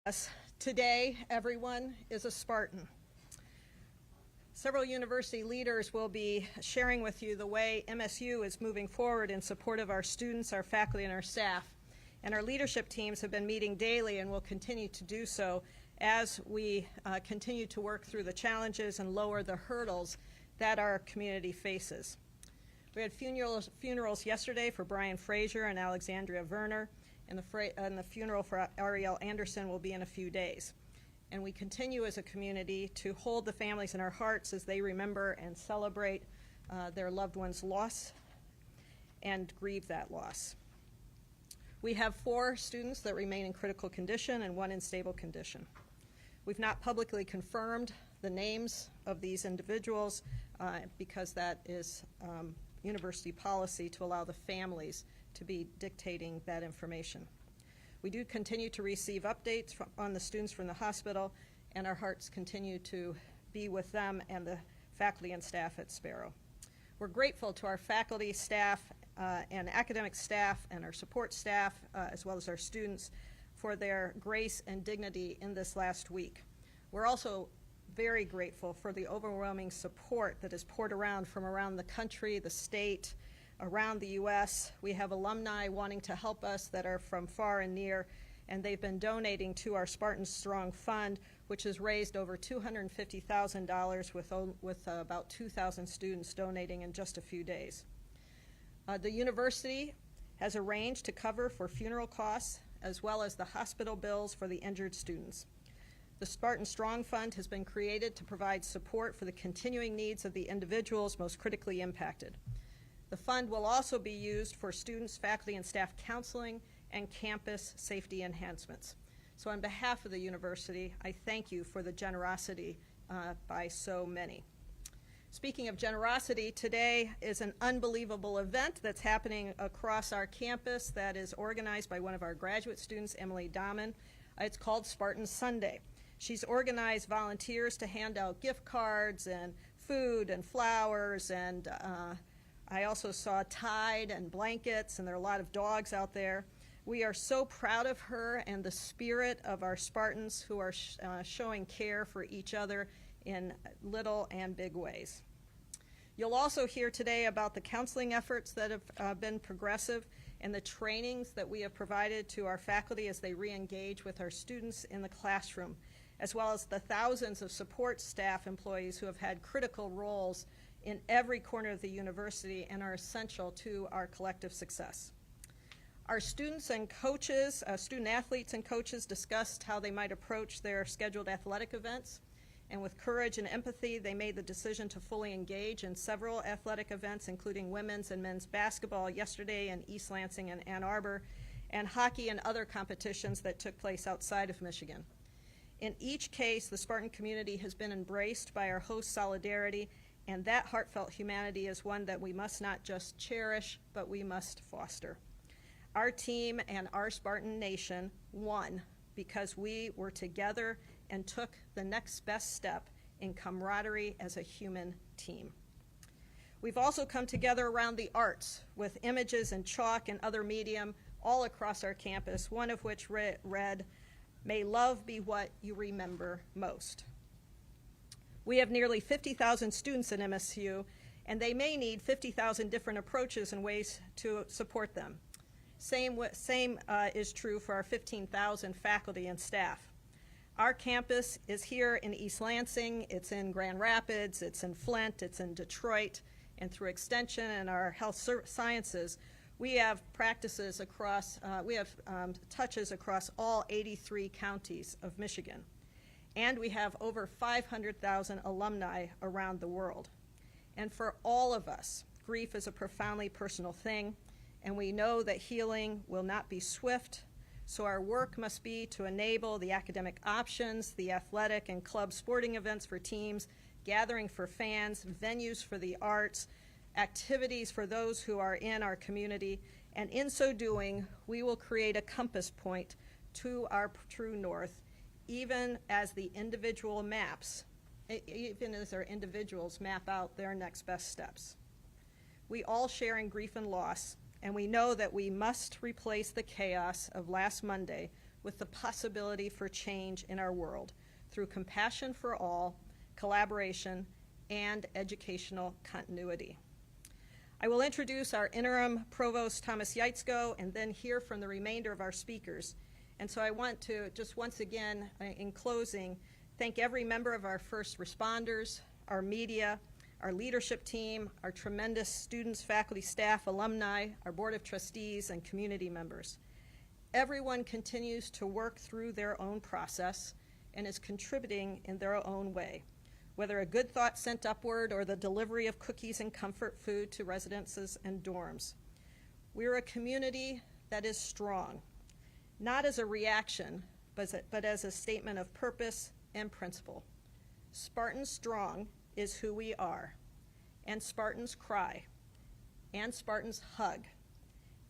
Yes, today, everyone is a Spartan. Several university leaders will be sharing with you the way MSU is moving forward in support of our students, our faculty, and our staff. And our leadership teams have been meeting daily and will continue to do so as we continue to work through the challenges and lower the hurdles that our community faces. We had funerals yesterday for Brian Frazier and Alexandria Werner, and the funeral for Ariel Anderson will be in a few days. And we continue as a community to hold the families in our hearts as they remember and celebrate their loved one's loss and grieve that loss. We have 4 students that remain in critical condition and 1 in stable condition. We've not publicly confirmed the names of these individuals because that is university policy to allow the families to be dictating that information. We do continue to receive updates on the students from the hospital, and our hearts continue to be with them and the faculty and staff at Sparrow. We're grateful to our faculty, staff, and academic staff and our support staff, as well as our students, for their grace and dignity in this last week. We're also very grateful for the overwhelming support that is poured around from around the country, the state, around the U.S. We have alumni wanting to help us that are from far and near, and they've been donating to our Spartan Strong Fund, which has raised over $250,000 with about 2,000 students donating in just a few days. The university has arranged to cover for funeral costs as well as the hospital bills for the injured students. The Spartan Strong Fund has been created to provide support for the continuing needs of the individuals most critically impacted. The fund will also be used for students, faculty, and staff counseling and campus safety enhancements. So on behalf of the university, I thank you for the generosity by so many. Speaking of generosity, today is an unbelievable event that's happening across our campus that is organized by one of our graduate students, Emily Dahman. It's called Spartan Sunday. She's organized volunteers to hand out gift cards and food and flowers, and I also saw Tide and blankets, and there are a lot of dogs out there. We are so proud of her and the spirit of our Spartans who are showing care for each other in little and big ways. You'll also hear today about the counseling efforts that have been progressive and the trainings that we have provided to our faculty as they re-engage with our students in the classroom, as well as the thousands of support staff employees who have had critical roles in every corner of the university and are essential to our collective success. Our students and coaches, student athletes and coaches discussed how they might approach their scheduled athletic events, and with courage and empathy, they made the decision to fully engage in several athletic events, including women's and men's basketball yesterday in East Lansing and Ann Arbor, and hockey and other competitions that took place outside of Michigan. In each case, the Spartan community has been embraced by our host solidarity, and that heartfelt humanity is one that we must not just cherish, but we must foster. Our team and our Spartan nation won because we were together and took the next best step in camaraderie as a human team. We've also come together around the arts with images and chalk and other medium all across our campus, one of which read, "May love be what you remember most." We have nearly 50,000 students at MSU, and they may need 50,000 different approaches and ways to support them. Same is true for our 15,000 faculty and staff. Our campus is here in East Lansing, it's in Grand Rapids, it's in Flint, it's in Detroit, and through Extension and our health sciences, we have practices across, touches across all 83 counties of Michigan. And we have over 500,000 alumni around the world. And for all of us, grief is a profoundly personal thing, and we know that healing will not be swift, so our work must be to enable the academic options, the athletic and club sporting events for teams, gathering for fans, venues for the arts, activities for those who are in our community, and in so doing, we will create a compass point to our true north, even as the individual maps, even as our individuals map out their next best steps. We all share in grief and loss, and we know that we must replace the chaos of last Monday with the possibility for change in our world through compassion for all, collaboration, and educational continuity. I will introduce our interim provost, Thomas Yaitzko, and then hear from the remainder of our speakers. And so I want to just once again, in closing, thank every member of our first responders, our media, our leadership team, our tremendous students, faculty, staff, alumni, our board of trustees, and community members. Everyone continues to work through their own process and is contributing in their own way, whether a good thought sent upward or the delivery of cookies and comfort food to residences and dorms. We're a community that is strong, not as a reaction, but as a statement of purpose and principle. Spartan strong is who we are, and Spartans cry, and Spartans hug,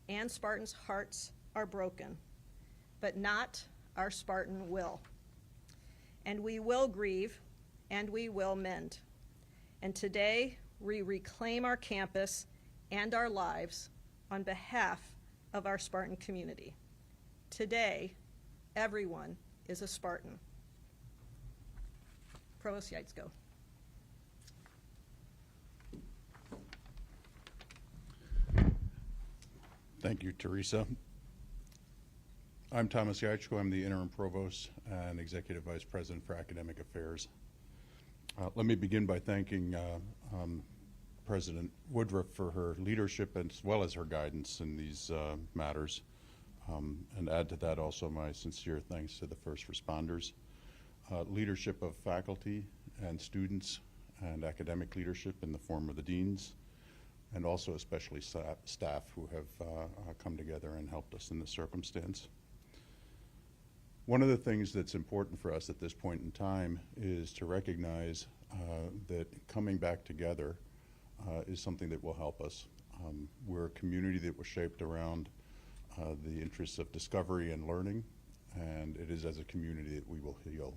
and Spartans' hearts are broken, but not our Spartan will. And we will grieve, and we will mend. And today, we reclaim our campus and our lives on behalf of our Spartan community. Today, everyone is a Spartan. Provost Yaitzko. Thank you, Teresa. I'm Thomas Yaitzko. I'm the interim provost and executive vice president for academic affairs. Let me begin by thanking President Woodruff for her leadership as well as her guidance in these matters, and add to that also my sincere thanks to the first responders. Leadership of faculty and students and academic leadership in the form of the deans, and also especially staff who have come together and helped us in this circumstance. One of the things that's important for us at this point in time is to recognize that coming back together is something that will help us. We're a community that was shaped around the interests of discovery and learning, and it is as a community that we will heal.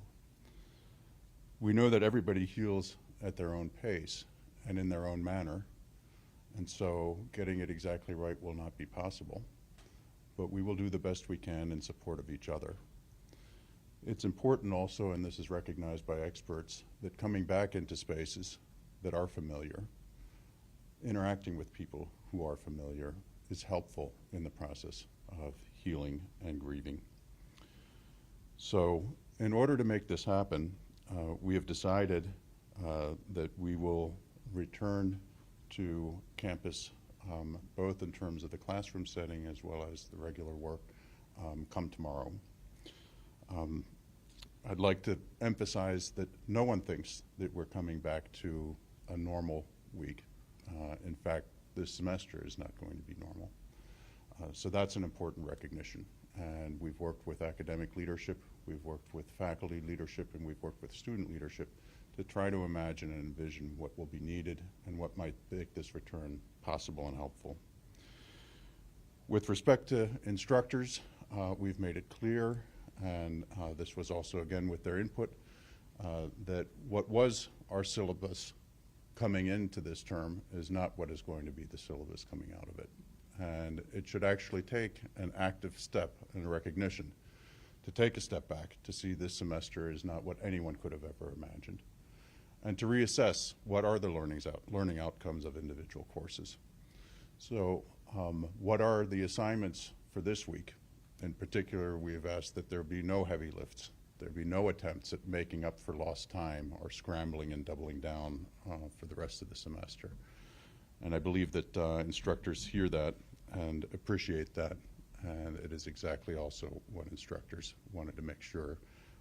We know that everybody heals at their own pace and in their own manner, and so getting it exactly right will not be possible, but we will do the best we can in support of each other. It's important also, and this is recognized by experts, that coming back into spaces that are familiar, interacting with people who are familiar, is helpful in the process of healing and grieving. So in order to make this happen, we have decided that we will return to campus, both in terms of the classroom setting as well as the regular work, come tomorrow. I'd like to emphasize that no one thinks that we're coming back to a normal week. In fact, this semester is not going to be normal. So that's an important recognition. And we've worked with academic leadership, we've worked with faculty leadership, and we've worked with student leadership to try to imagine and envision what will be needed and what might make this return possible and helpful. With respect to instructors, we've made it clear, and this was also again with their input, that what was our syllabus coming into this term is not what is going to be the syllabus coming out of it. And it should actually take an active step and recognition to take a step back to see this semester is not what anyone could have ever imagined, and to reassess what are the learning outcomes of individual courses. So what are the assignments for this week? In particular, we have asked that there be no heavy lifts. There be no attempts at making up for lost time or scrambling and doubling down for the rest of the semester. And I believe that instructors hear that and appreciate that, and it is exactly also what instructors wanted to make sure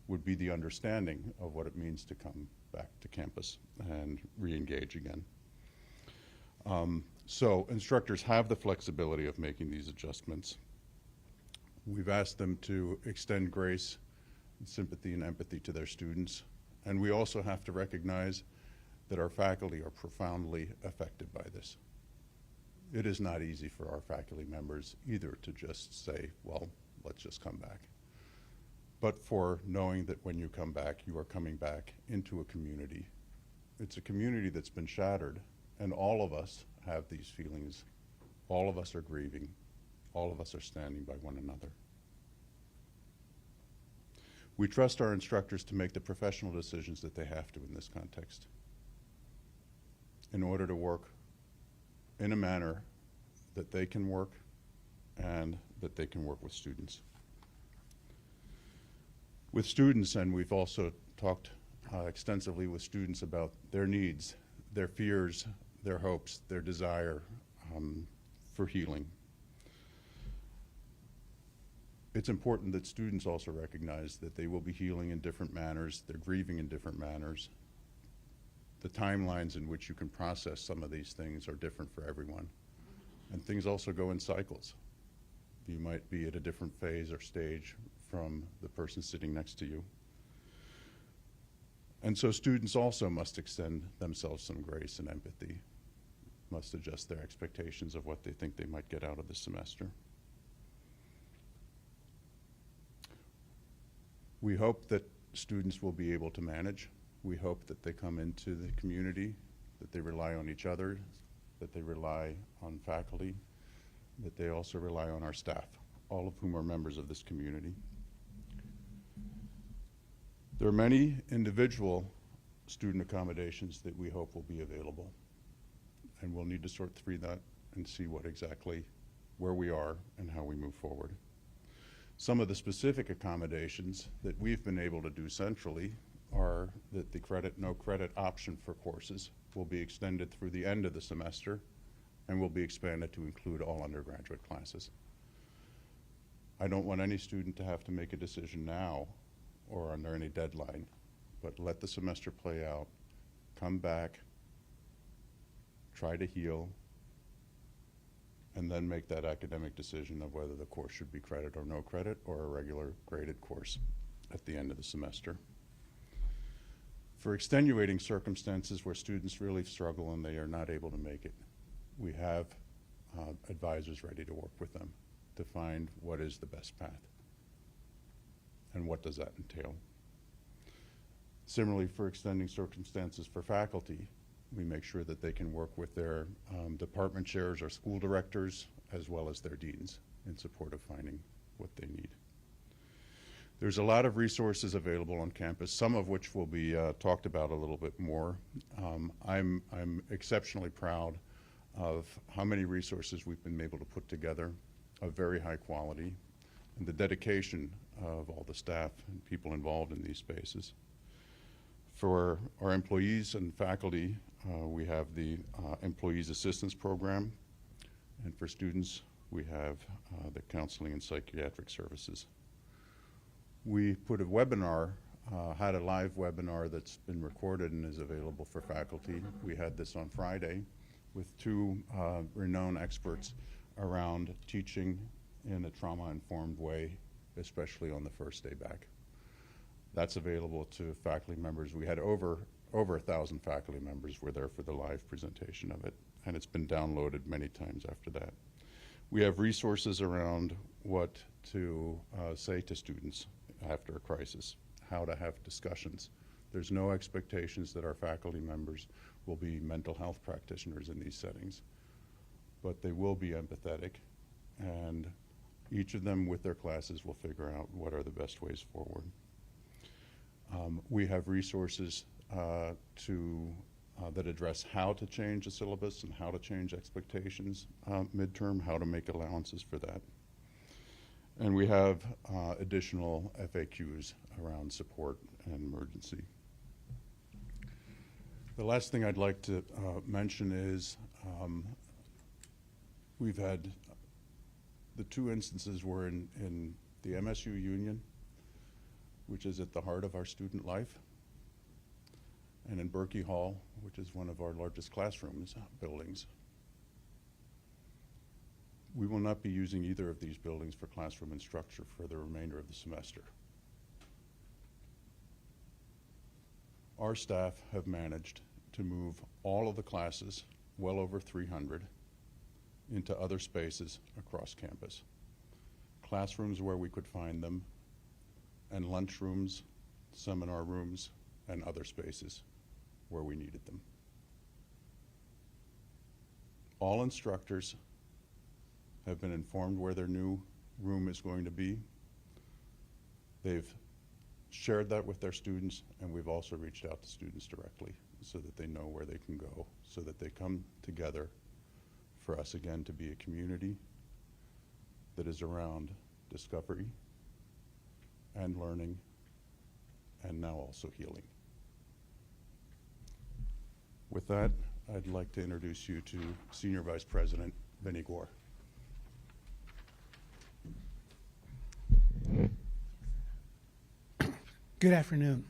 would be the understanding of what it means to come back to campus and re-engage again. So instructors have the flexibility of making these adjustments. We've asked them to extend grace, sympathy, and empathy to their students. And we also have to recognize that our faculty are profoundly affected by this. It is not easy for our faculty members either to just say, well, let's just come back. But for knowing that when you come back, you are coming back into a community. It's a community that's been shattered, and all of us have these feelings. All of us are grieving. All of us are standing by one another. We trust our instructors to make the professional decisions that they have to in this context in order to work in a manner that they can work and that they can work with students. With students, and we've also talked extensively with students about their needs, their fears, their hopes, their desire for healing. It's important that students also recognize that they will be healing in different manners, they're grieving in different manners. The timelines in which you can process some of these things are different for everyone. And things also go in cycles. You might be at a different phase or stage from the person sitting next to you. And so students also must extend themselves some grace and empathy, must adjust their expectations of what they think they might get out of the semester. We hope that students will be able to manage. We hope that they come into the community, that they rely on each other, that they rely on faculty, that they also rely on our staff, all of whom are members of this community. There are many individual student accommodations that we hope will be available, and we'll need to sort through that and see what exactly where we are and how we move forward. Some of the specific accommodations that we've been able to do centrally are that the credit, no credit option for courses will be extended through the end of the semester and will be expanded to include all undergraduate classes. I don't want any student to have to make a decision now or under any deadline, but let the semester play out, come back, try to heal, and then make that academic decision of whether the course should be credit or no credit or a regular graded course at the end of the semester. For extenuating circumstances where students really struggle and they are not able to make it, we have advisors ready to work with them to find what is the best path and what does that entail. Similarly, for extending circumstances for faculty, we make sure that they can work with their department chairs or school directors as well as their deans in support of finding what they need. There's a lot of resources available on campus, some of which will be talked about a little bit more. I'm exceptionally proud of how many resources we've been able to put together of very high quality and the dedication of all the staff and people involved in these spaces. For our employees and faculty, we have the Employees Assistance Program, and for students, we have the Counseling and Psychiatric Services. We put a webinar, had a live webinar that's been recorded and is available for faculty. We had this on Friday with two renowned experts around teaching in a trauma-informed way, especially on the first day back. That's available to faculty members. We had over 1,000 faculty members were there for the live presentation of it, and it's been downloaded many times after that. We have resources around what to say to students after a crisis, how to have discussions. There's no expectations that our faculty members will be mental health practitioners in these settings, but they will be empathetic, and each of them with their classes will figure out what are the best ways forward. We have resources that address how to change the syllabus and how to change expectations midterm, how to make allowances for that. And we have additional FAQs around support and emergency. The last thing I'd like to mention is we've had the two instances were in the MSU Union, which is at the heart of our student life, and in Berkey Hall, which is one of our largest classrooms buildings. We will not be using either of these buildings for classroom instruction for the remainder of the semester. Our staff have managed to move all of the classes, well over 300, into other spaces across campus. Classrooms where we could find them, and lunchrooms, seminar rooms, and other spaces where we needed them. All instructors have been informed where their new room is going to be. They've shared that with their students, and we've also reached out to students directly so that they know where they can go, so that they come together for us again to be a community that is around discovery and learning and now also healing. With that, I'd like to introduce you to Senior Vice President Vinnie Gore. Good afternoon.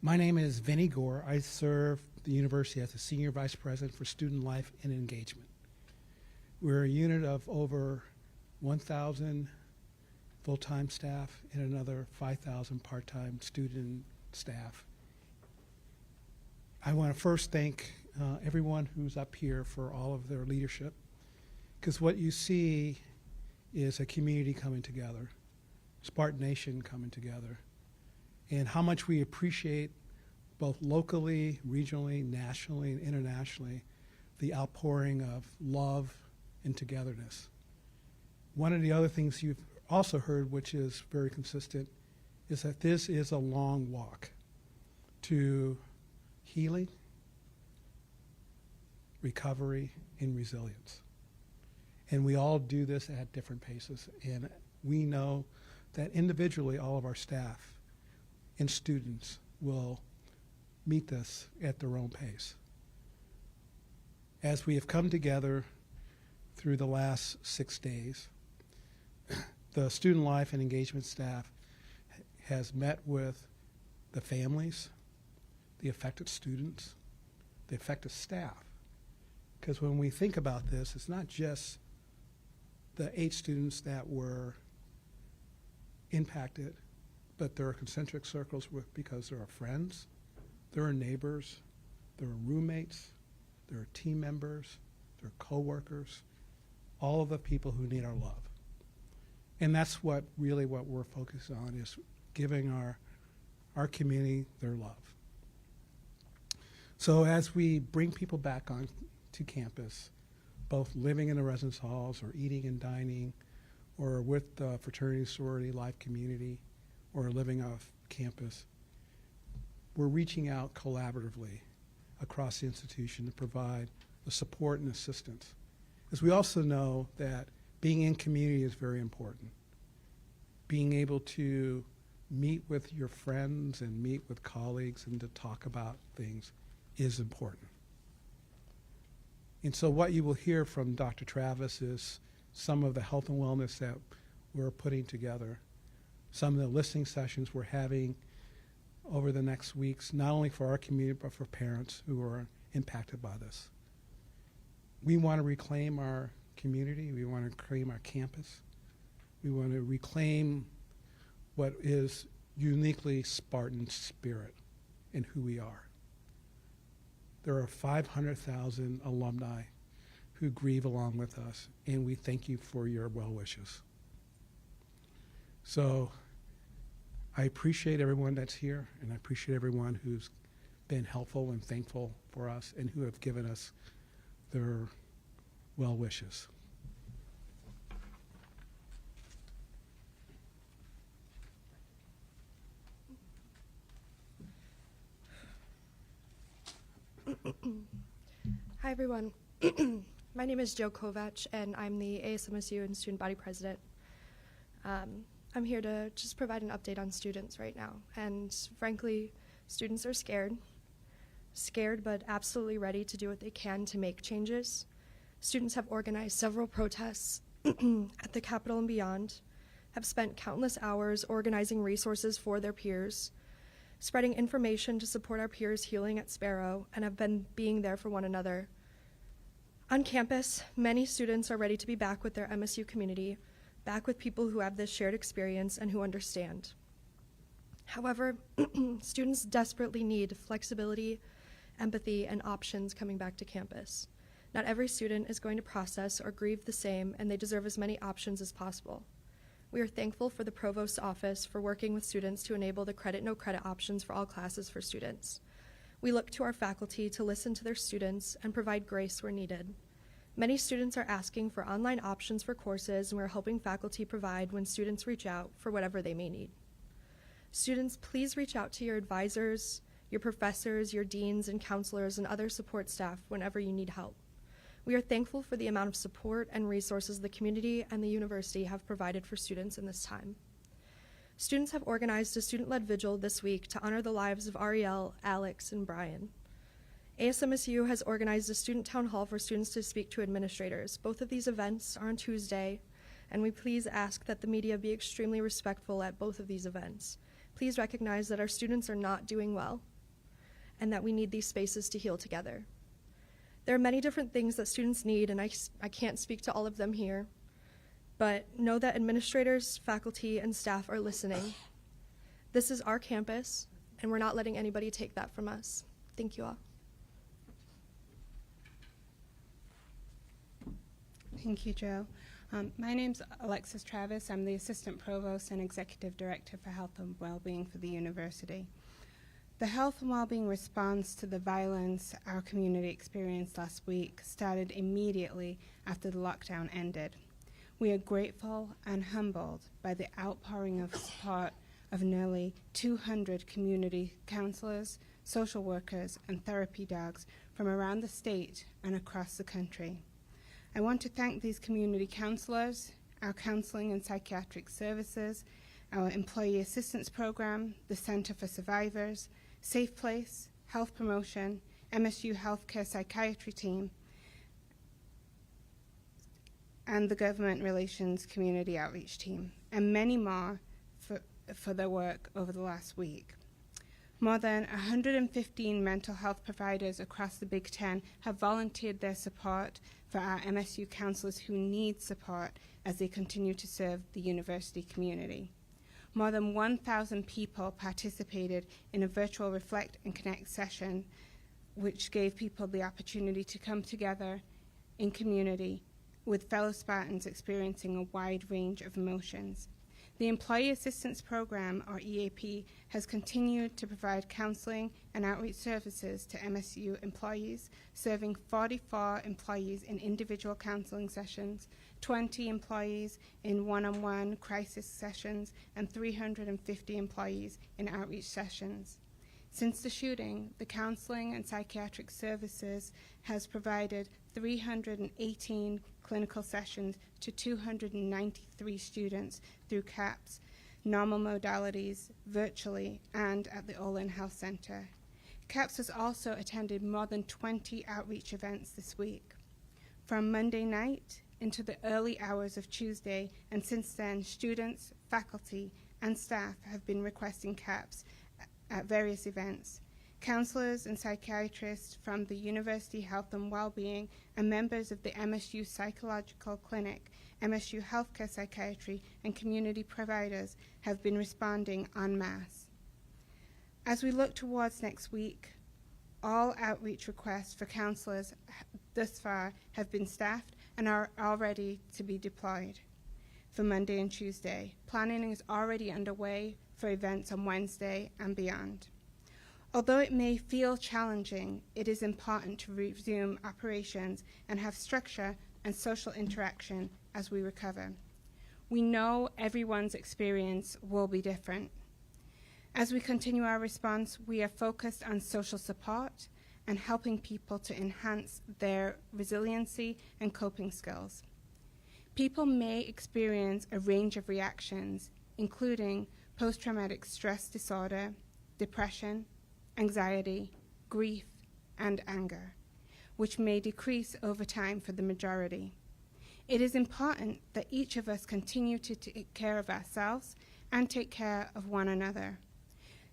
My name is Vinnie Gore. I serve the university as the Senior Vice President for Student Life and Engagement. We're a unit of over 1,000 full-time staff and another 5,000 part-time student staff. I want to first thank everyone who's up here for all of their leadership, because what you see is a community coming together, Spartan Nation coming together, and how much we appreciate both locally, regionally, nationally, and internationally the outpouring of love and togetherness. One of the other things you've also heard, which is very consistent, is that this is a long walk to healing, recovery, and resilience. And we all do this at different paces. And we know that individually, all of our staff and students will meet this at their own pace. As we have come together through the last 6 days, the student life and engagement staff has met with the families, the affected students, the affected staff. Because when we think about this, it's not just the 8 students that were impacted, but there are concentric circles because there are friends, there are neighbors, there are roommates, there are team members, there are coworkers, all of the people who need our love. And that's what we're focused on, is giving our community their love. So as we bring people back on to campus, both living in the residence halls or eating and dining, or with the fraternity, sorority, life community, or living off campus, we're reaching out collaboratively across the institution to provide the support and assistance. Because we also know that being in community is very important. Being able to meet with your friends and meet with colleagues and to talk about things is important. And so what you will hear from Dr. Travis is some of the health and wellness that we're putting together, some of the listening sessions we're having over the next weeks, not only for our community, but for parents who are impacted by this. We want to reclaim our community. We want to reclaim our campus. We want to reclaim what is uniquely Spartan spirit and who we are. There are 500,000 alumni who grieve along with us, and we thank you for your well wishes. So I appreciate everyone that's here, and I appreciate everyone who's been helpful and thankful for us and who have given us their well wishes. Hi, everyone. My name is Joe Kovach, and I'm the ASMSU and Student Body President. I'm here to just provide an update on students right now. And frankly, students are scared but absolutely ready to do what they can to make changes. Students have organized several protests at the Capitol and beyond, have spent countless hours organizing resources for their peers, spreading information to support our peers healing at Sparrow, and have been being there for one another. On campus, many students are ready to be back with their MSU community, back with people who have this shared experience and who understand. However, students desperately need flexibility, empathy, and options coming back to campus. Not every student is going to process or grieve the same, and they deserve as many options as possible. We are thankful for the Provost's office for working with students to enable the credit, no credit options for all classes for students. We look to our faculty to listen to their students and provide grace where needed. Many students are asking for online options for courses, and we're helping faculty provide when students reach out for whatever they may need. Students, please reach out to your advisors, your professors, your deans and counselors, and other support staff whenever you need help. We are thankful for the amount of support and resources the community and the university have provided for students in this time. Students have organized a student-led vigil this week to honor the lives of Ariel, Alex, and Brian. ASMSU has organized a student town hall for students to speak to administrators. Both of these events are on Tuesday, and we please ask that the media be extremely respectful at both of these events. Please recognize that our students are not doing well, and that we need these spaces to heal together. There are many different things that students need, and I can't speak to all of them here, but know that administrators, faculty, and staff are listening. This is our campus, and we're not letting anybody take that from us. Thank you all. Thank you, Joe. My name's Alexis Travis. I'm the Assistant Provost and Executive Director for Health and Wellbeing for the university. The health and wellbeing response to the violence our community experienced last week started immediately after the lockdown ended. We are grateful and humbled by the outpouring of support of nearly 200 community counselors, social workers, and therapy dogs from around the state and across the country. I want to thank these community counselors, our counseling and psychiatric services, our employee assistance program, the Center for Survivors, Safe Place, Health Promotion, MSU Healthcare Psychiatry Team, and the Government Relations Community Outreach Team, and many more for their work over the last week. More than 115 mental health providers across the Big Ten have volunteered their support for our MSU counselors who need support as they continue to serve the university community. More than 1,000 people participated in a virtual Reflect and Connect session, which gave people the opportunity to come together in community with fellow Spartans experiencing a wide range of emotions. The Employee Assistance Program, or EAP, has continued to provide counseling and outreach services to MSU employees, serving 44 employees in individual counseling sessions, 20 employees in one-on-one crisis sessions, and 350 employees in outreach sessions. Since the shooting, the Counseling and Psychiatric Services has provided 318 clinical sessions to 293 students through CAPS, normal modalities, virtually, and at the Olin Health Center. CAPS has also attended more than 20 outreach events this week. From Monday night into the early hours of Tuesday, and since then, students, faculty, and staff have been requesting CAPS at various events. Counselors and psychiatrists from the University Health and Wellbeing and members of the MSU Psychological Clinic, MSU Healthcare Psychiatry, and community providers have been responding en masse. As we look towards next week, all outreach requests for counselors thus far have been staffed and are already to be deployed for Monday and Tuesday. Planning is already underway for events on Wednesday and beyond. Although it may feel challenging, it is important to resume operations and have structure and social interaction as we recover. We know everyone's experience will be different. As we continue our response, we are focused on social support and helping people to enhance their resiliency and coping skills. People may experience a range of reactions, including post-traumatic stress disorder, depression, anxiety, grief, and anger, which may decrease over time for the majority. It is important that each of us continue to take care of ourselves and take care of one another.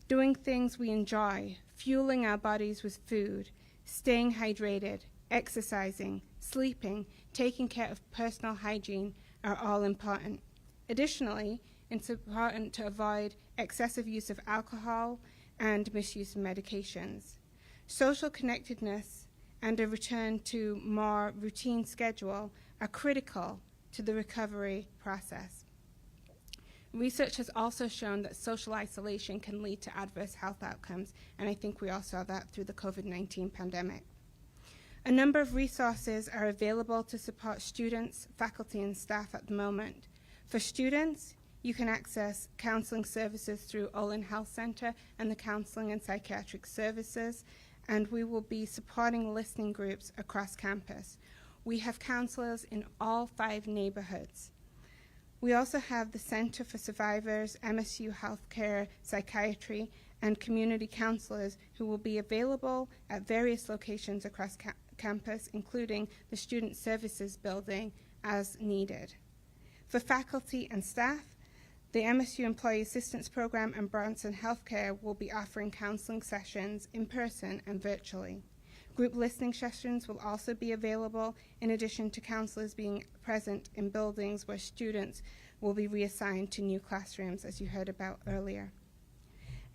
Doing things we enjoy, fueling our bodies with food, staying hydrated, exercising, sleeping, taking care of personal hygiene are all important. Additionally, it's important to avoid excessive use of alcohol and misuse of medications. Social connectedness and a return to more routine schedule are critical to the recovery process. Research has also shown that social isolation can lead to adverse health outcomes, and I think we all saw that through the COVID-19 pandemic. A number of resources are available to support students, faculty, and staff at the moment. For students, You can access counseling services through Olin Health Center and the Counseling and Psychiatric Services, and we will be supporting listening groups across campus. We have counselors in all 5 neighborhoods. We also have the Center for Survivors, MSU Healthcare, Psychiatry, and community counselors who will be available at various locations across campus, including the Student Services Building, as needed. For faculty and staff, the MSU Employee Assistance Program and Bronson Healthcare will be offering counseling sessions in person and virtually. Group listening sessions will also be available, in addition to counselors being present in buildings where students will be reassigned to new classrooms, as you heard about earlier.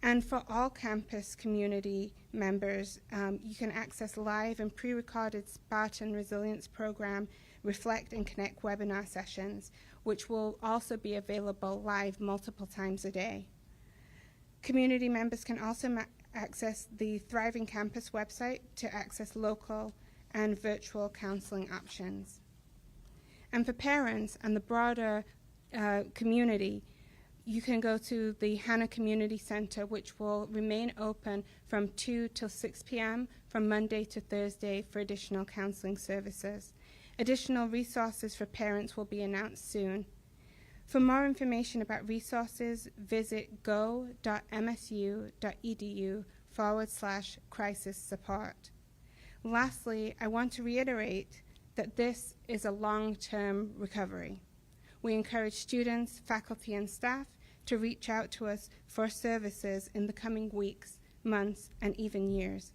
And for all campus community members, you can access live and pre-recorded Spartan Resilience Program Reflect and Connect webinar sessions, which will also be available live multiple times a day. Community members can also access the Thriving Campus website to access local and virtual counseling options. And for parents and the broader community, you can go to the Hannah Community Center, which will remain open from 2 till 6 p.m. from Monday to Thursday for additional counseling services. Additional resources for parents will be announced soon. For more information about resources, visit go.msu.edu/crisis support. Lastly, I want to reiterate that this is a long-term recovery. We encourage students, faculty, and staff to reach out to us for services in the coming weeks, months, and even years.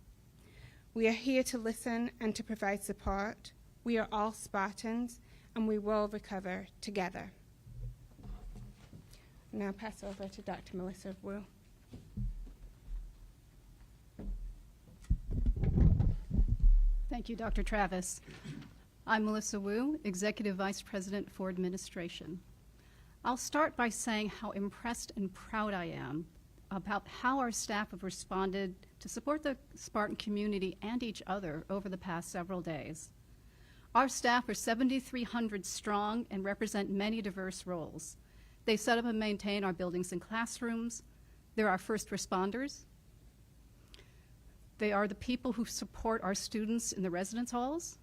We are here to listen and to provide support. We are all Spartans, and we will recover together. Now pass over to Dr. Melissa Wu. Thank you, Dr. Travis. I'm Melissa Wu, Executive Vice President for Administration. I'll start by saying how impressed and proud I am about how our staff have responded to support the Spartan community and each other over the past several days. Our staff are 7,300 strong and represent many diverse roles. They set up and maintain our buildings and classrooms. They're our first responders. They are the people who support our students in the residence halls.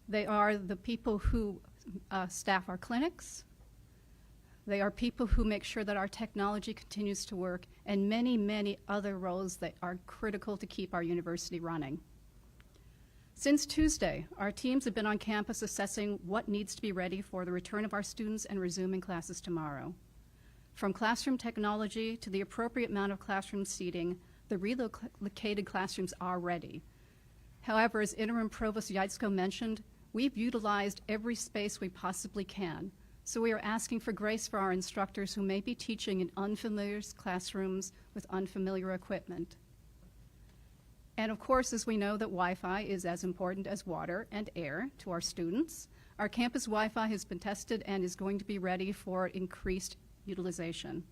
They are the people who staff our clinics. They are people who make sure that our technology continues to work, and many, many other roles that are critical to keep our university running. Since Tuesday, our teams have been on campus assessing what needs to be ready for the return of our students and resuming classes tomorrow. From classroom technology to the appropriate amount of classroom seating, the relocated classrooms are ready. However, as Interim Provost Yaitsko mentioned, we've utilized every space we possibly can. So we are asking for grace for our instructors who may be teaching in unfamiliar classrooms with unfamiliar equipment. And of course, as we know that Wi-Fi is as important as water and air to our students, our campus Wi-Fi has been tested and is going to be ready for increased utilization.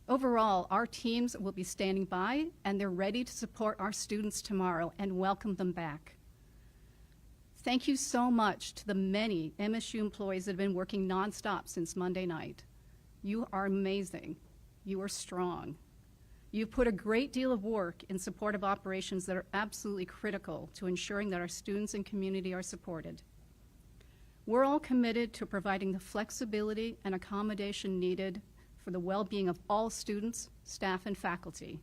Overall, our teams will be standing by, and they're ready to support our students tomorrow and welcome them back. Thank you so much to the many MSU employees that have been working nonstop since Monday night. You are amazing. You are strong. You've put a great deal of work in support of operations that are absolutely critical to ensuring that our students and community are supported. We're all committed to providing the flexibility and accommodation needed for the well-being of all students, staff, and faculty.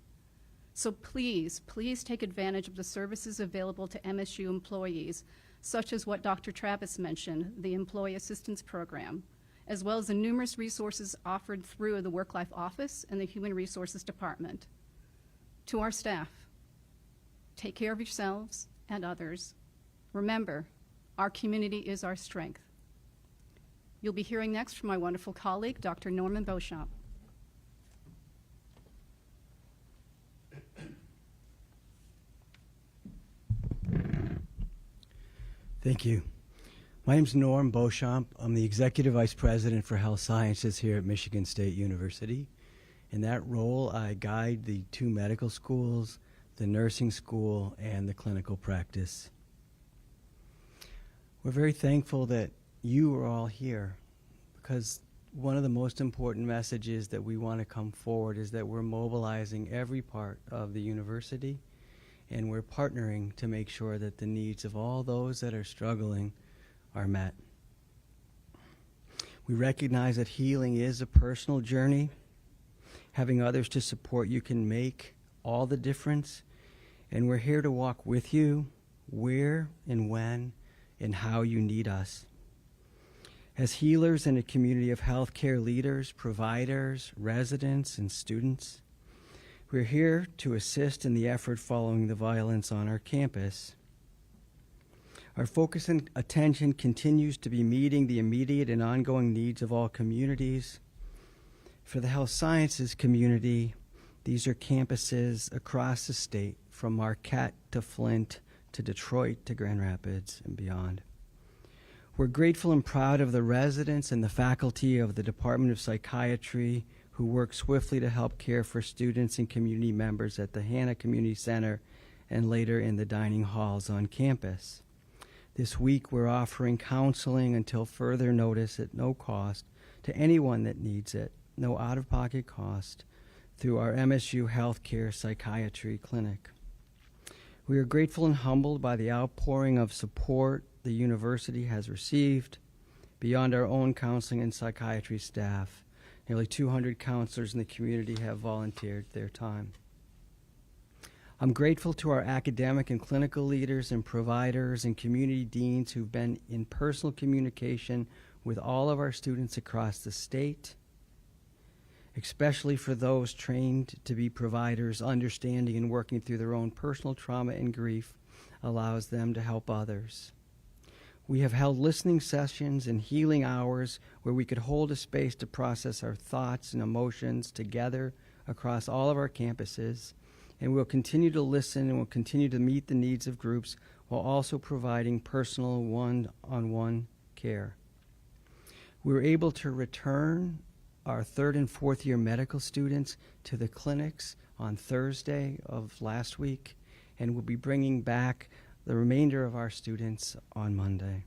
So please, please take advantage of the services available to MSU employees, such as what Dr. Travis mentioned, the Employee Assistance Program, as well as the numerous resources offered through the Work Life Office and the Human Resources Department. To our staff, take care of yourselves and others. Remember, our community is our strength. You'll be hearing next from my wonderful colleague, Dr. Norman Beauchamp. Thank you. My name is Norm Beauchamp. I'm the Executive Vice President for Health Sciences here at Michigan State University. In that role, I guide the 2 medical schools, the nursing school, and the clinical practice. We're very thankful that you are all here because one of the most important messages that we want to come forward is that we're mobilizing every part of the university, and we're partnering to make sure that the needs of all those that are struggling are met. We recognize that healing is a personal journey. Having others to support you can make all the difference, and we're here to walk with you where and when and how you need us. As healers and a community of healthcare leaders, providers, residents, and students, we're here to assist in the effort following the violence on our campus. Our focus and attention continues to be meeting the immediate and ongoing needs of all communities. For the health sciences community, these are campuses across the state, from Marquette to Flint to Detroit to Grand Rapids and beyond. We're grateful and proud of the residents and the faculty of the Department of Psychiatry who work swiftly to help care for students and community members at the Hanna Community Center and later in the dining halls on campus. This week, we're offering counseling until further notice at no cost to anyone that needs it, no out-of-pocket cost, through our MSU Healthcare Psychiatry Clinic. We are grateful and humbled by the outpouring of support the university has received. Beyond our own counseling and psychiatry staff, nearly 200 counselors in the community have volunteered their time. I'm grateful to our academic and clinical leaders and providers and community deans who've been in personal communication with all of our students across the state, especially for those trained to be providers. Understanding and working through their own personal trauma and grief allows them to help others. We have held listening sessions and healing hours where we could hold a space to process our thoughts and emotions together across all of our campuses, and we'll continue to listen and we'll continue to meet the needs of groups while also providing personal one-on-one care. We were able to return our third and fourth year medical students to the clinics on Thursday of last week, and we'll be bringing back the remainder of our students on Monday.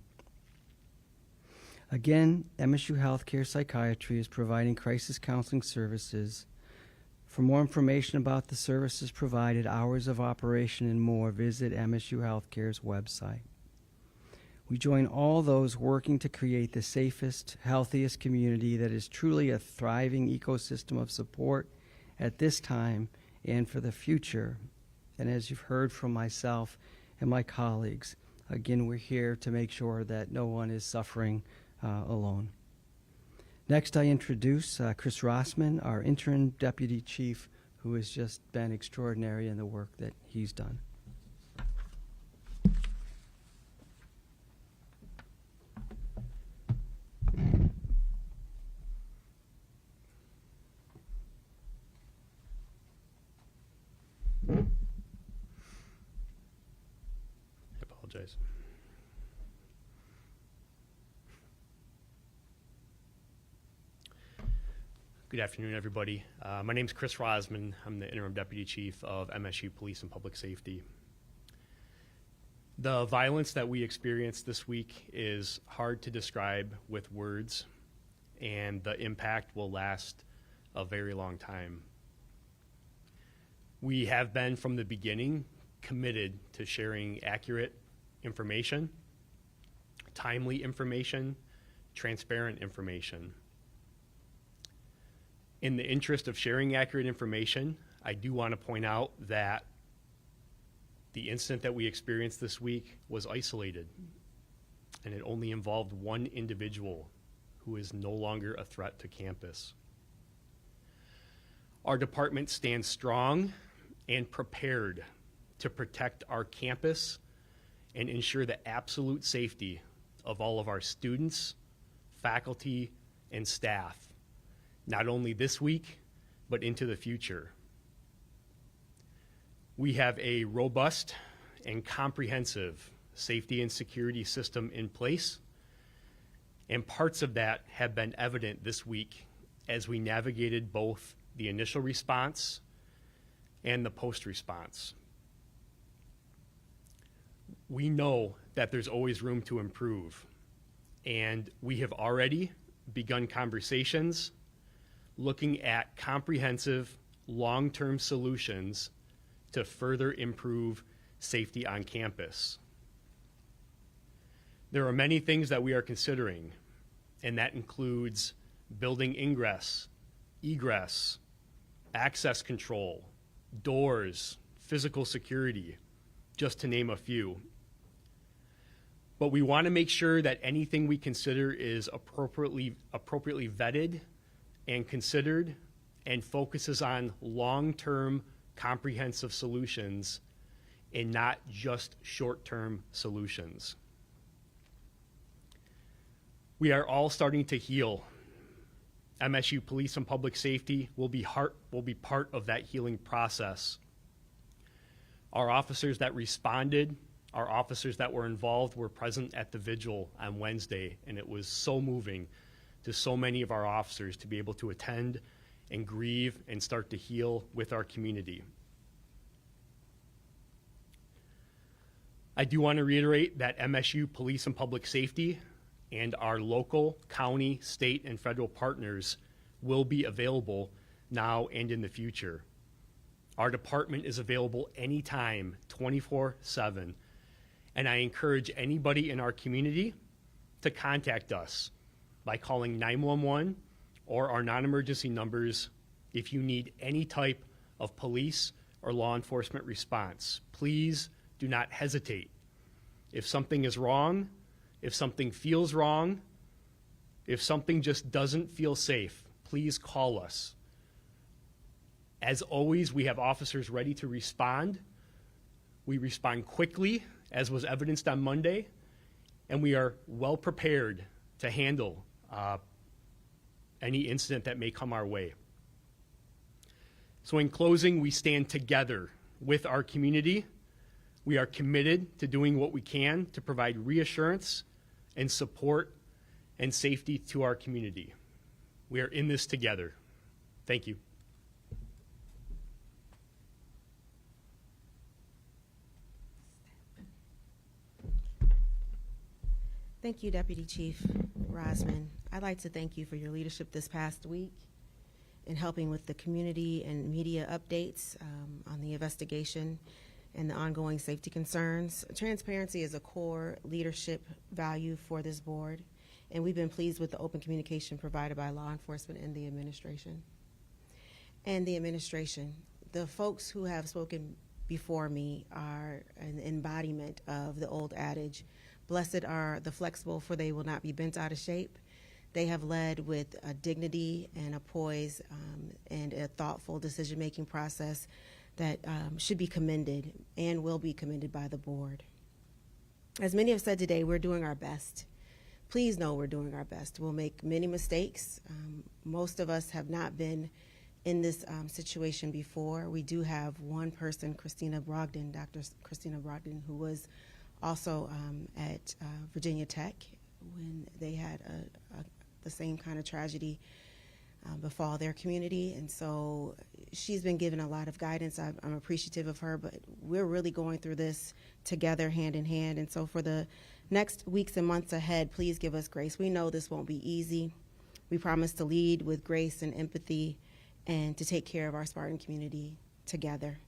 Again, MSU Healthcare Psychiatry is providing crisis counseling services. For more information about the services provided, hours of operation, and more, visit MSU Healthcare's website. We join all those working to create the safest, healthiest community that is truly a thriving ecosystem of support at this time and for the future. And as you've heard from myself and my colleagues, again, we're here to make sure that no one is suffering alone. Next, I introduce Chris Rossman, our interim deputy chief, who has just been extraordinary in the work that he's done. I apologize. Good afternoon, everybody. My name is Chris Rosman. I'm the interim deputy chief of MSU Police and Public Safety. The violence that we experienced this week is hard to describe with words, and the impact will last a very long time. We have been, from the beginning, committed to sharing accurate information, timely information, transparent information. In the interest of sharing accurate information, I do want to point out that the incident that we experienced this week was isolated, and it only involved one individual who is no longer a threat to campus. Our department stands strong and prepared to protect our campus and ensure the absolute safety of all of our students, faculty, and staff, not only this week, but into the future. We have a robust and comprehensive safety and security system in place, and parts of that have been evident this week as we navigated both the initial response and the post-response. We know that there's always room to improve, and we have already begun conversations looking at comprehensive, long-term solutions to further improve safety on campus. There are many things that we are considering, and that includes building ingress, egress, access control, doors, physical security, just to name a few. But we want to make sure that anything we consider is appropriately vetted and considered and focuses on long-term comprehensive solutions and not just short-term solutions. We are all starting to heal. MSU Police and Public Safety will be part of that healing process. Our officers that responded, our officers that were involved were present at the vigil on Wednesday, and it was so moving to so many of our officers to be able to attend and grieve and start to heal with our community. I do want to reiterate that MSU Police and Public Safety and our local, county, state, and federal partners will be available now and in the future. Our department is available anytime, 24/7, and I encourage anybody in our community to contact us by calling 911 or our non-emergency numbers if you need any type of police or law enforcement response. Please do not hesitate. If something is wrong, if something feels wrong, if something just doesn't feel safe, please call us. As always, we have officers ready to respond. We respond quickly, as was evidenced on Monday, and we are well prepared to handle any incident that may come our way. So in closing, we stand together with our community. We are committed to doing what we can to provide reassurance and support and safety to our community. We are in this together. Thank you. Thank you, Deputy Chief Rosman. I'd like to thank you for your leadership this past week in helping with the community and media updates on the investigation and the ongoing safety concerns. Transparency is a core leadership value for this board, and we've been pleased with the open communication provided by law enforcement and the administration. The folks who have spoken before me are an embodiment of the old adage, blessed are the flexible, for they will not be bent out of shape. They have led with a dignity and a poise and a thoughtful decision-making process that should be commended and will be commended by the board. As many have said today, we're doing our best. Please know we're doing our best. We'll make many mistakes. Most of us have not been in this situation before. We do have one person, Christina Brogdon, Dr. Christina Brogdon, who was also at Virginia Tech when they had the same kind of tragedy befall their community. And so she's been given a lot of guidance. I'm appreciative of her, but we're really going through this together, hand in hand. And so for the next weeks and months ahead, please give us grace. We know this won't be easy. We promise to lead with grace and empathy and to take care of our Spartan community together.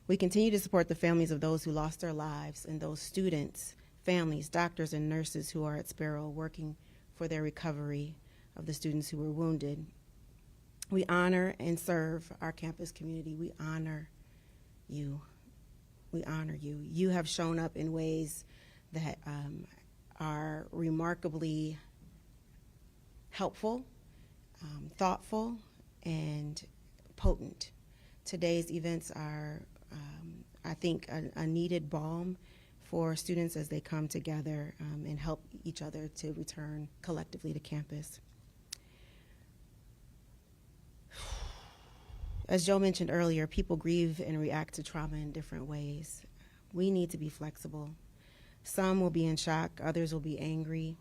We continue to support the families of those who lost their lives and those students, families, doctors, and nurses who are at Sparrow working for their recovery of the students who were wounded. We honor and serve our campus community. We honor you. We honor you. You have shown up in ways that are remarkably helpful, thoughtful, and potent. Today's events are, I think, a needed balm for students as they come together and help each other to return collectively to campus. As Joe mentioned earlier, people grieve and react to trauma in different ways. We need to be flexible. Some will be in shock, others will be angry,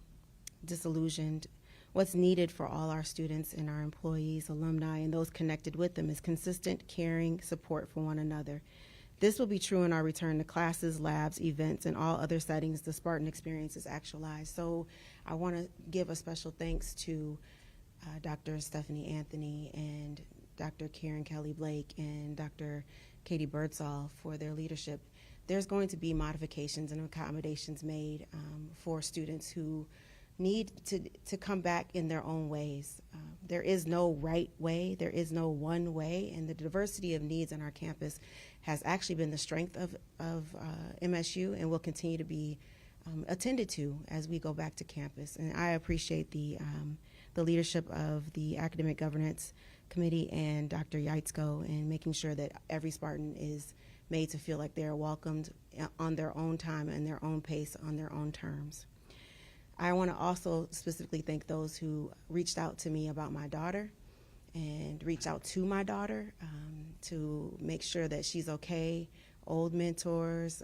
disillusioned. What's needed for all our students and our employees, alumni, and those connected with them is consistent, caring support for one another. This will be true in our return to classes, labs, events, and all other settings the Spartan experience is actualized. So I want to give a special thanks to Dr. Stephanie Anthony and Dr. Karen Kelly Blake and Dr. Katie Birdsall for their leadership. There's going to be modifications and accommodations made for students who need to come back in their own ways. There is no right way, there is no one way, and the diversity of needs on our campus has actually been the strength of MSU and will continue to be attended to as we go back to campus. And I appreciate the leadership of the Academic Governance Committee and Dr. Yaitzko in making sure that every Spartan is made to feel like they are welcomed on their own time and their own pace, on their own terms. I want to also specifically thank those who reached out to me about my daughter and reached out to my daughter to make sure that she's okay. Old mentors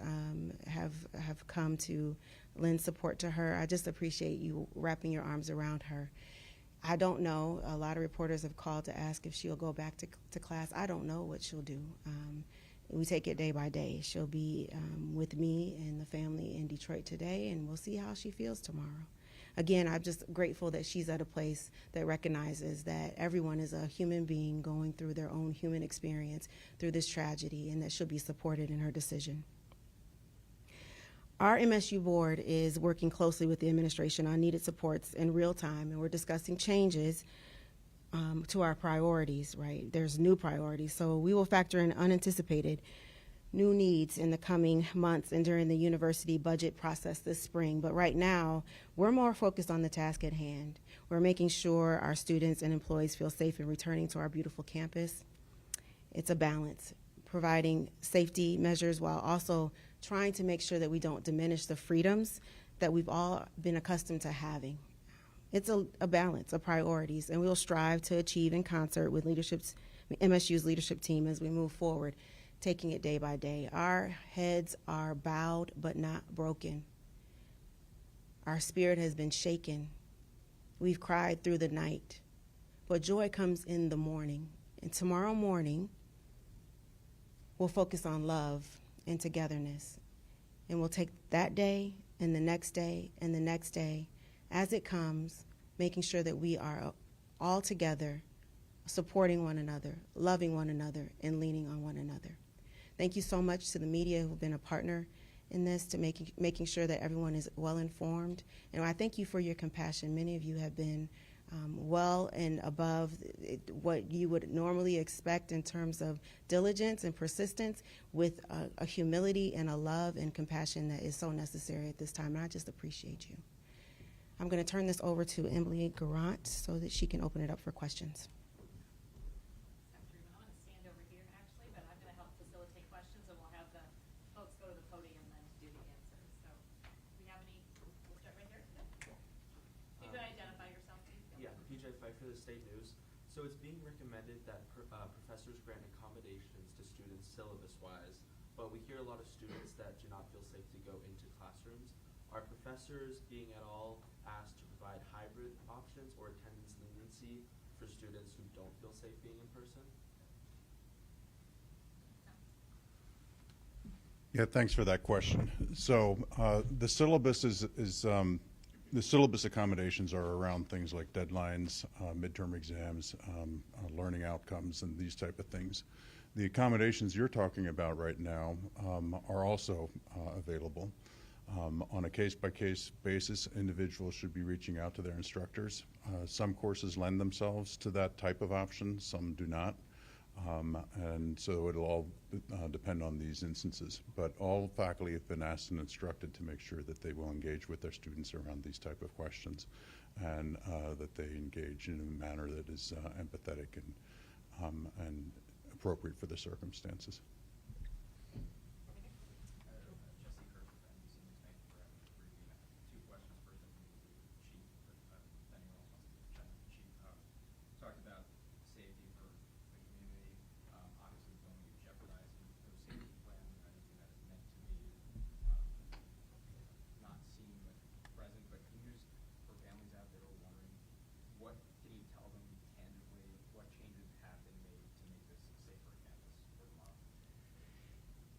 have come to lend support to her. I just appreciate you wrapping your arms around her. I don't know. A lot of reporters have called to ask if she'll go back to class. I don't know what she'll do. We take it day by day. She'll be with me and the family in Detroit today, and we'll see how she feels tomorrow. Again, I'm just grateful that she's at a place that recognizes that everyone is a human being going through their own human experience through this tragedy, and that she'll be supported in her decision. Our MSU board is working closely with the administration on needed supports in real time, and we're discussing changes to our priorities, right? There's new priorities, so we will factor in unanticipated new needs in the coming months and during the university budget process this spring. But right now, we're more focused on the task at hand. We're making sure our students and employees feel safe in returning to our beautiful campus. It's a balance, providing safety measures while also trying to make sure that we don't diminish the freedoms that we've all been accustomed to having. It's a balance of priorities, and we'll strive to achieve in concert with MSU's leadership team as we move forward, taking it day by day. Our heads are bowed but not broken. Our spirit has been shaken. We've cried through the night, but joy comes in the morning. And tomorrow morning, we'll focus on love and togetherness. And we'll take that day and the next day and the next day as it comes, making sure that we are all together, supporting one another, loving one another, and leaning on one another. Thank you so much to the media who've been a partner in this, to making sure that everyone is well informed. And I thank you for your compassion. Many of you have been well and above what you would normally expect in terms of diligence and persistence, with a humility and a love and compassion that is so necessary at this time. And I just appreciate you. I'm going to turn this over to Emily Garant so that she can open it up for questions. I'm going to stand over here, actually, but I'm going to help facilitate questions, and we'll have the folks go to the podium then to do the answers. So do we have any? We'll start right here. If you could identify yourself, please. Yeah, PJ Pfeiffer, the State News. So it's being recommended that professors grant accommodations to students syllabus-wise, but we hear a lot of students that do not feel safe to go into classrooms. Are professors being at all asked to provide hybrid options or attendance leniency for students who don't feel safe being in person? Yeah, thanks for that question. So the syllabus the syllabus accommodations are around things like deadlines, midterm exams, learning outcomes, and these type of things. The accommodations you're talking about right now are also available. On a case-by-case basis, individuals should be reaching out to their instructors. Some courses lend themselves to that type of option, some do not. And so it'll all depend on these instances. But all faculty have been asked and instructed to make sure that they will engage with their students around these type of questions, and that they engage in a manner that is empathetic and appropriate for the circumstances.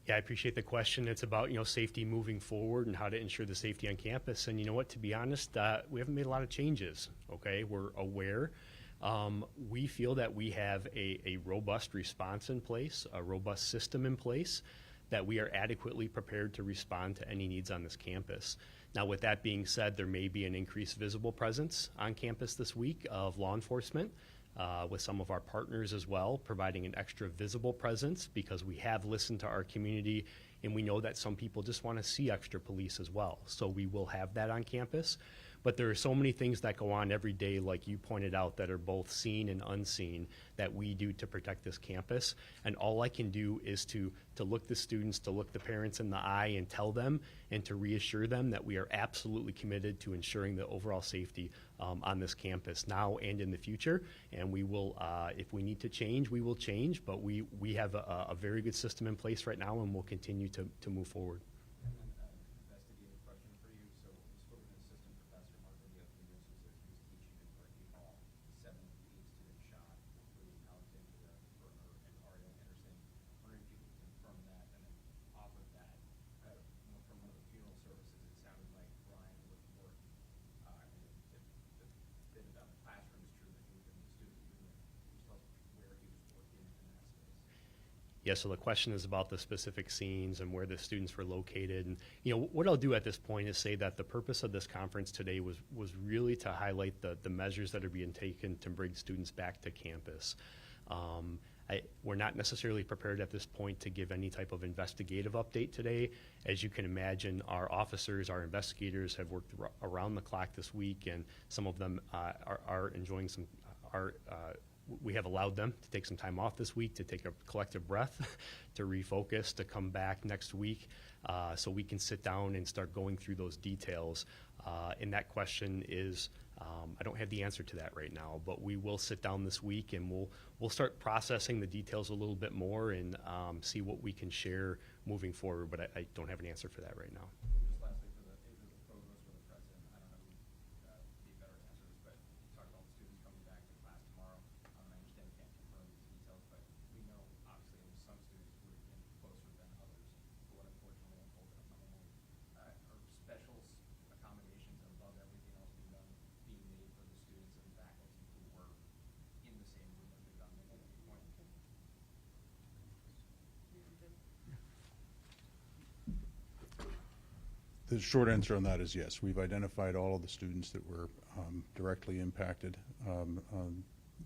Yeah, I appreciate the question. It's about, safety moving forward and how to ensure the safety on campus. And you know what, to be honest, we haven't made a lot of changes, okay? We're aware We feel that we have a robust response in place, a robust system in place, that we are adequately prepared to respond to any needs on this campus. Now, with that being said, there may be an increased visible presence on campus this week of law enforcement, with some of our partners as well, providing an extra visible presence because we have listened to our community and we know that some people just want to see extra police as well. So we will have that on campus. But there are so many things that go on every day, like you pointed out, that are both seen and unseen that we do to protect this campus. And all I can do is to look the students, to look the parents in the eye and tell them and to reassure them that we are absolutely committed to ensuring the overall safety on this campus now and in the future. And we will, if we need to change, we will change. But we have a very good system in place right now, and we'll continue to move forward. And then investigative question for you. So we spoke with an assistant professor, Mark Rodeo, from the University of Texas, who was teaching in Berkeley Hall. 7 8 students shot, including Alexandria Berner and Ariel Anderson. Wondering if you could confirm that. And then off of that, from one of the funeral services, it sounded like Brian was working. The bit about the classroom is true that he was in the student union. Can you tell us where he was working in that space? Yeah, so the question is about the specific scenes and where the students were located. And, what I'll do at this point is say that the purpose of this conference today was really to highlight the measures that are being taken to bring students back to campus. We're not necessarily prepared at this point to give any type of investigative update today. As you can imagine, our officers, our investigators have worked around the clock this week, and some of them are enjoying some, we have allowed them to take some time off this week to take a collective breath, to refocus, to come back next week, so we can sit down and start going through those details. And that question is, I don't have the answer to that right now, but we will sit down this week and we'll start processing the details a little bit more and see what we can share moving forward. But I don't have an answer for that right now. Just lastly, for the provost or the president, I don't know who would be better to answer this, but you talked about the students coming back to class tomorrow. I understand you can't confirm these details, but we know obviously there were some students who were in closer than others for what unfortunately unfolded on Monday night. Are special accommodations above everything else being made for the students and faculty who were in the same room as the gun at any point? The short answer on that is yes. We've identified all of the students that were directly impacted.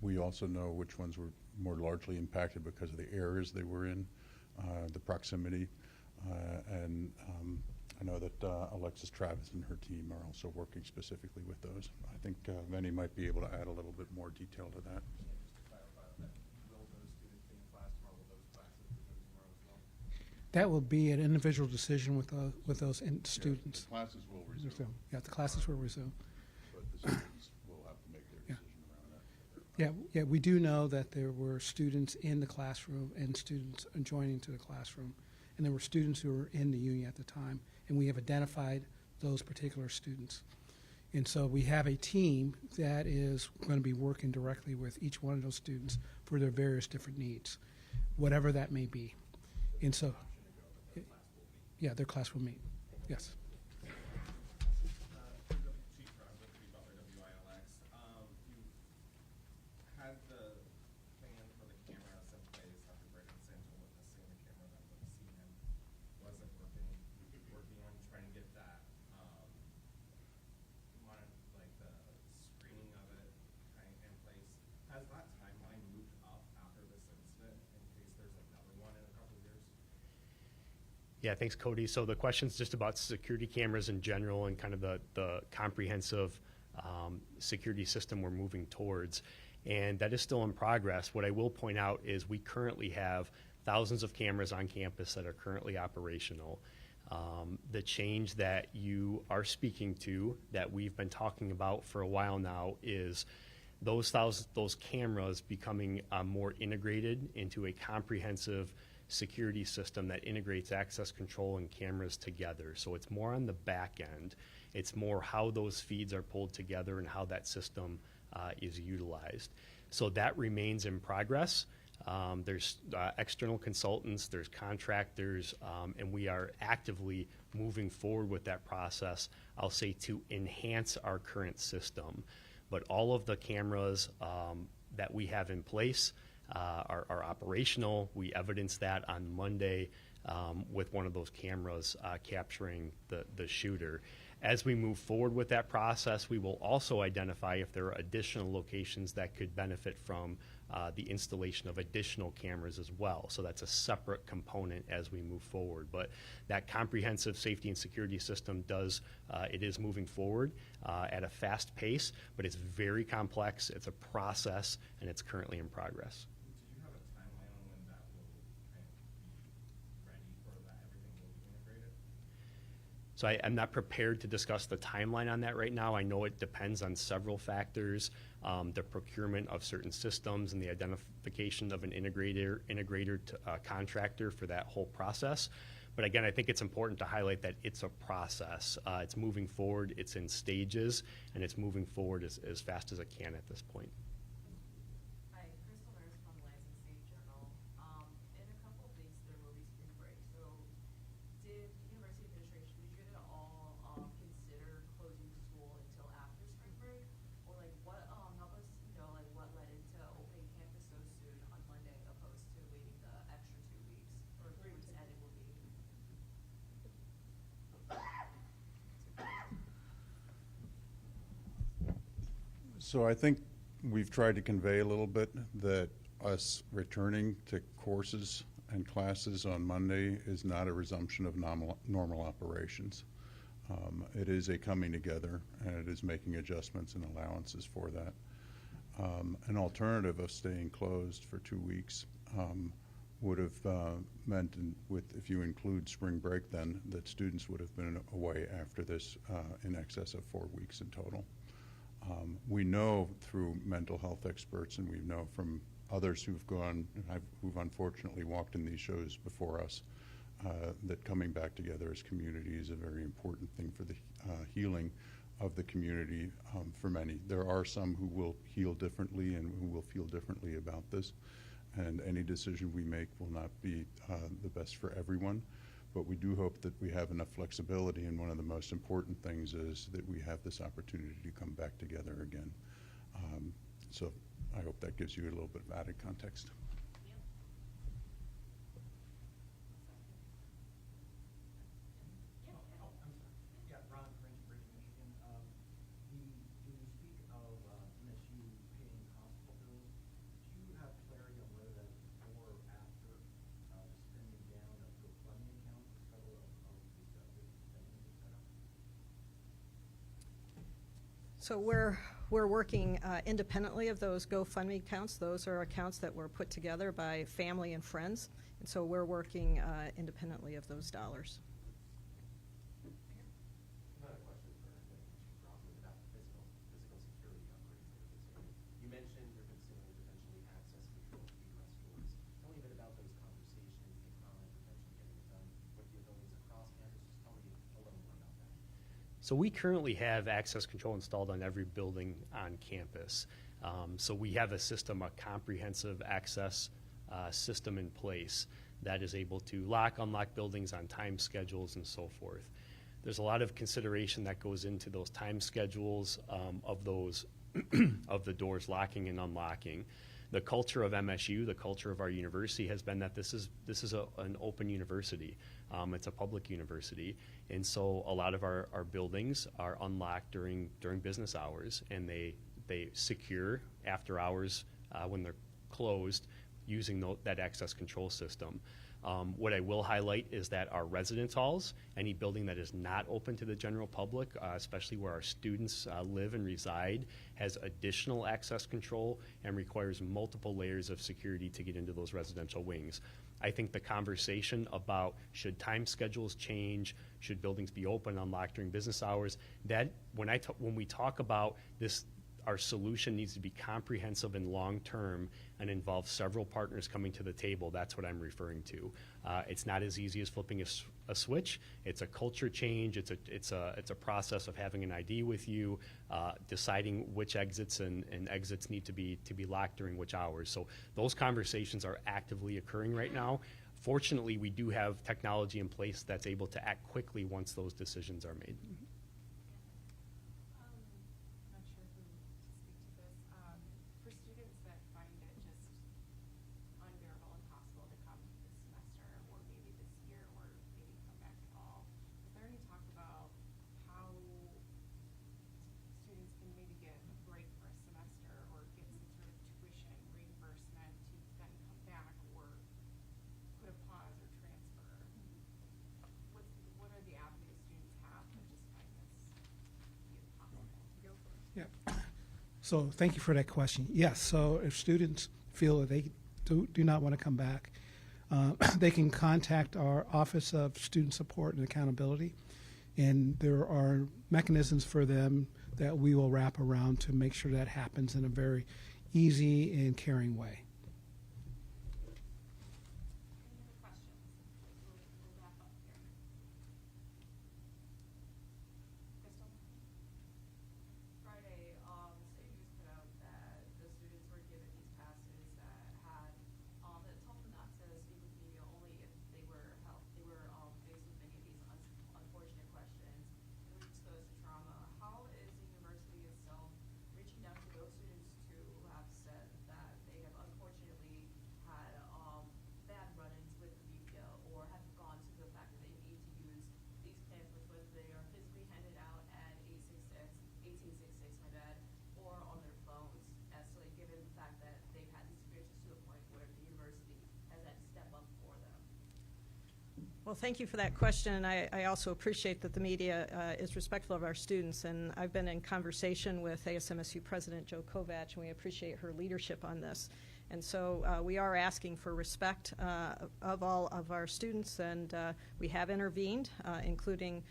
We also know which ones were more largely impacted because of the areas they were in, the proximity. And I know that Alexis Travis and her team are also working specifically with those. I think Venny might be able to add a little bit more detail to that. Just to clarify that, will those students be in class tomorrow? Will those classes resume tomorrow as well? That will be an individual decision with those students. The classes will resume, Yeah, the classes will resume. but the students will have to make their Yeah. decision around that. Yeah, we do know that there were students in the classroom and students joining to the classroom, and there were students who were in the union at the time, and we have identified those particular students. And so we have a team that is going to be working directly with each one of those students for their various different needs, whatever that may be. And so, yeah, their class will meet, yes. Chief Butler, WILX. You had the plan for the camera someplace after Brandon Sancho witnessing the camera that would have seen him wasn't working on trying to get that, like the screening of it in place. Has that timeline moved up after this incident in case there's another one in a couple of years? Yeah, thanks, Cody. So the question's just about security cameras in general and kind of the comprehensive security system we're moving towards. And that is still in progress. What I will point out is we currently have thousands of cameras on campus that are currently operational. The change that you are speaking to, that we've been talking about for a while now, is those cameras becoming more integrated into a comprehensive security system that integrates access control and cameras together. So it's more on the back end. It's more how those feeds are pulled together and how that system is utilized. So that remains in progress. There's external consultants, there's contractors, and we are actively moving forward with that process, I'll say, to enhance our current system. but all of the cameras that we have in place are operational. We evidenced that on Monday with one of those cameras capturing the shooter. As we move forward with that process, we will also identify if there are additional locations that could benefit from the installation of additional cameras as well. So that's a separate component as we move forward. But that comprehensive safety and security system it is moving forward at a fast pace, but it's very complex, it's a process, and it's currently in progress. Do you have a timeline on when that will kind of be ready for that everything will be integrated? So I'm not prepared to discuss the timeline on that right now. I know it depends on several factors, the procurement of certain systems and the identification of an integrator to contractor for that whole process. But again, I think it's important to highlight that it's a process. It's moving forward, it's in stages, and it's moving forward as fast as it can at this point. Hi, Crystal Nurse from the Lansing State Journal. In a couple of weeks, there will be spring break. So did university administration, did you at all consider closing school until after spring break? Or like what, help us know like what led into opening campus so soon on Monday opposed to waiting the extra 2 weeks or 3 weeks and it will be? So I think we've tried to convey a little bit that us returning to courses and classes on Monday is not a resumption of normal operations. It is a coming together, and it is making adjustments and allowances for that. An alternative of staying closed for 2 weeks would have meant, if you include spring break then, that students would have been away after this in excess of 4 weeks in total. We know through mental health experts, and we know from others who've unfortunately walked in these shows before us, that coming back together as community is a very important thing for the healing of the community for many. There are some who will heal differently and who will feel differently about this, and any decision we make will not be the best for everyone. But we do hope that we have enough flexibility, and one of the most important things is that we have this opportunity to come back together again. So I hope that gives you a little bit of added context. Yeah, Ron Prince, Bridge, Michigan. When you speak of MSU paying hospital bills, do you have clarity on whether that's before or after the spending down of GoFundMe account for several of the spending that's set up? So we're working independently of those GoFundMe accounts. Those are accounts that were put together by family and friends, and so we're working independently of those dollars. Another question for Ron was about physical security upgrades that you're considering. You mentioned you're considering potentially access control for U.S. stores. Tell me a bit about those conversations, the timeline potentially getting it done with your buildings across campus. Just tell me a little more about that. So we currently have access control installed on every building on campus. So we have a system, a comprehensive access system in place that is able to lock, unlock buildings on time schedules and so forth. There's a lot of consideration that goes into those time schedules of those of the doors locking and unlocking. The culture of MSU, the culture of our university has been that this is an open university. It's a public university, and so a lot of our buildings are unlocked during business hours, and they secure after hours when they're closed using that access control system. What I will highlight is that our residence halls, any building that is not open to the general public, especially where our students live and reside, has additional access control and requires multiple layers of security to get into those residential wings. I think the conversation about should time schedules change, should buildings be open, unlocked during business hours, that when we talk about this, our solution needs to be comprehensive and long-term and involve several partners coming to the table. That's what I'm referring to. It's not as easy as flipping a switch. It's a culture change. It's a process of having an ID with you, deciding which exits and exits need to be locked during which hours. So those conversations are actively occurring right now. Fortunately, we do have technology in place that's able to act quickly once those decisions are made. Not sure who So thank you for that question. Yes, so if students feel that they do not want to come back, they can contact our Office of Student Support and Accountability, and there are mechanisms for them that we will wrap around to make sure that happens in a very easy and caring way. Any other questions? We'll wrap up here. Crystal? Friday, State News put out that the students were given these passes that had, that told them not to speak with media only if they were faced with many of these unfortunate questions and were exposed to trauma. How is the university itself reaching out to those students who have said that they have unfortunately had bad run-ins with the media or have gone to the fact that they need to use these pamphlets, whether they are physically handed out at 1866, my bad, or on their phones, as to like, given the fact that they've had these experiences to a point where the university has had to step up for them? Well, thank you for that question, and I also appreciate that the media is respectful of our students, and I've been in conversation with ASMSU President Joe Kovach, and we appreciate her leadership on this. And so we are asking for respect of all of our students, and we have intervened, including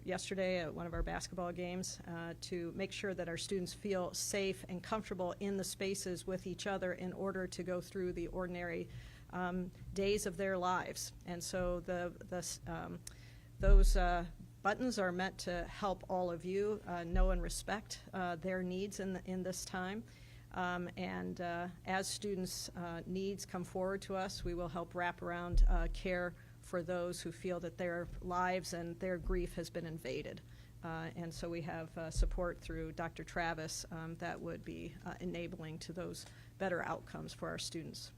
yesterday at one of our basketball games, to make sure that our students feel safe and comfortable in the spaces with each other in order to go through the ordinary days of their lives. And so those buttons are meant to help all of you know and respect their needs in this time. As students' needs come forward to us, we will help wrap around care for those who feel that their lives and their grief has been invaded. And so we have support through Dr. Travis that would be enabling to those better outcomes for our students.